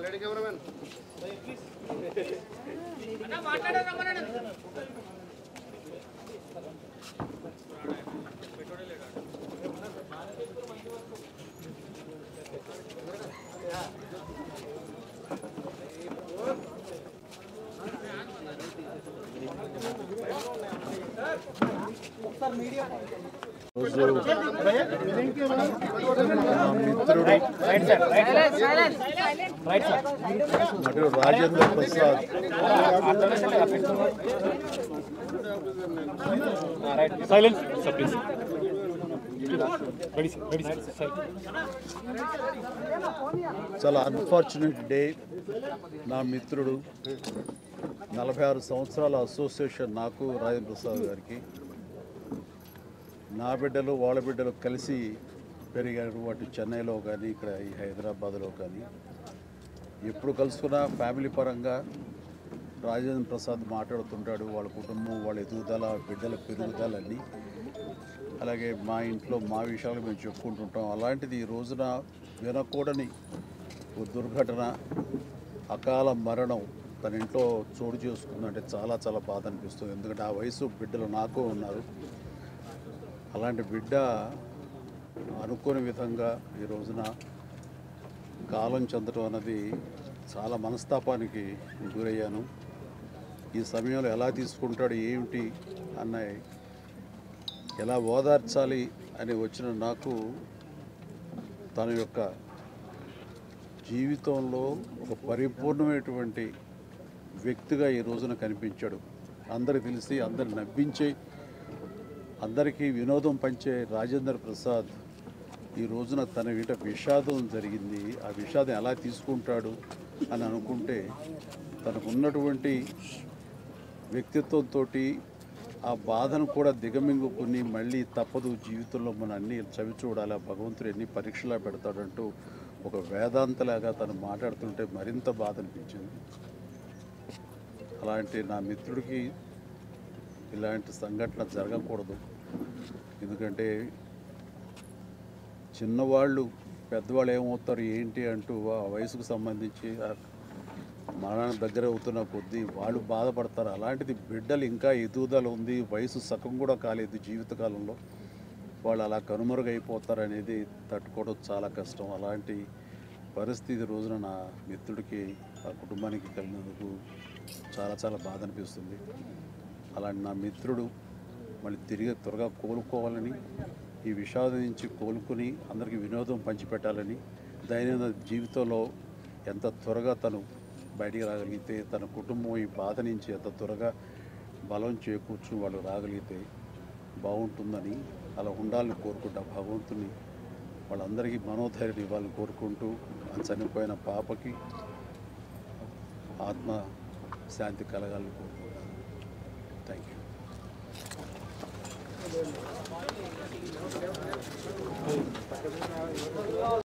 Lady cameraman మిత్రుడు రాజేంద్ర ప్రసాద్ చాలా unfortunate day. నా మిత్రుడు 46 సంవత్సరాల అసోసియేషన్ నాకు రాజేంద్ర ప్రసాద్ గారికి, నా బిడ్డలు వాళ్ళ బిడ్డలు కలిసి పెరిగారు. అటు చెన్నైలో కానీ ఇక్కడ ఈ హైదరాబాద్లో కానీ ఎప్పుడు కలుసుకున్నా ఫ్యామిలీ పరంగా రాజేంద్ర ప్రసాద్ మాట్లాడుతుంటాడు. వాళ్ళ కుటుంబం, వాళ్ళ ఎదుగుదల, బిడ్డల పెరుగుదలన్నీ, అలాగే మా ఇంట్లో మా విషయాలు మేము చెప్పుకుంటుంటాం. అలాంటిది ఈ రోజున వినకూడని ఓ దుర్ఘటన, అకాల మరణం తన ఇంట్లో చోటు చేసుకుందంటే చాలా చాలా బాధ అనిపిస్తుంది. ఎందుకంటే ఆ వయసు బిడ్డలు నాకు ఉన్నారు. అలాంటి బిడ్డ అనుకోని విధంగా ఈ రోజున కాలం చెందడం అన్నది చాలా మనస్తాపానికి గురయ్యాను. ఈ సమయంలో ఎలా తీసుకుంటాడు, ఏమిటి అన్నవి ఎలా ఓదార్చాలి అని వచ్చిన నాకు తన యొక్క జీవితంలో ఒక పరిపూర్ణమైనటువంటి వ్యక్తిగా ఈ రోజున కనిపించాడు. అందరికి తెలిసి అందరిని నవ్వించే, అందరికీ వినోదం పంచే రాజేంద్ర ప్రసాద్ ఈ రోజున తన వీట విషాదం జరిగింది. ఆ విషాదం ఎలా తీసుకుంటాడు అని అనుకుంటే తనకు ఉన్నటువంటి వ్యక్తిత్వంతో ఆ బాధను కూడా దిగమింగుకుని మళ్ళీ తప్పదు జీవితంలో మనం అన్నీ చవి చూడాలి, భగవంతుడు ఎన్ని పరీక్షలా పెడతాడంటూ ఒక వేదాంతలాగా తను మాట్లాడుతుంటే మరింత బాధ అనిపించింది. అలాంటి నా మిత్రుడికి ఇలాంటి సంఘటన జరగకూడదు. ఎందుకంటే చిన్నవాళ్ళు పెద్దవాళ్ళు ఏమవుతారు ఏంటి అంటూ ఆ వయసుకు సంబంధించి మరణానికి దగ్గర అవుతున్న కొద్దీ వాళ్ళు బాధపడతారు. అలాంటిది బిడ్డలు ఇంకా ఎదుగుదల ఉంది, వయసు సగం కూడా కాలేదు జీవితకాలంలో, వాళ్ళు అలా కనుమరుగైపోతారు అనేది తట్టుకోవడం చాలా కష్టం. అలాంటి పరిస్థితి రోజున నా మిత్రుడికి, ఆ కుటుంబానికి కలిగినందుకు చాలా చాలా బాధ అనిపిస్తుంది. అలాంటి నా మిత్రుడు మళ్ళీ తిరిగి త్వరగా కోలుకోవాలని, ఈ విషాదం నుంచి కోలుకుని అందరికీ వినోదం పంచిపెట్టాలని, దైనందిన జీవితంలో ఎంత త్వరగా తను బయటికి రాగలిగితే, తన కుటుంబం ఈ బాధ నుంచి ఎంత త్వరగా బలం చేకూర్చుని వాళ్ళు రాగలిగితే బాగుంటుందని, అలా ఉండాలని కోరుకుంటా. భగవంతుని వాళ్ళందరికీ మనోధైర్యం ఇవ్వాలని కోరుకుంటూ, ఆ చనిపోయిన పాపకి ఆత్మ శాంతి కలగాలని కోరుకుంటాను. Thank you.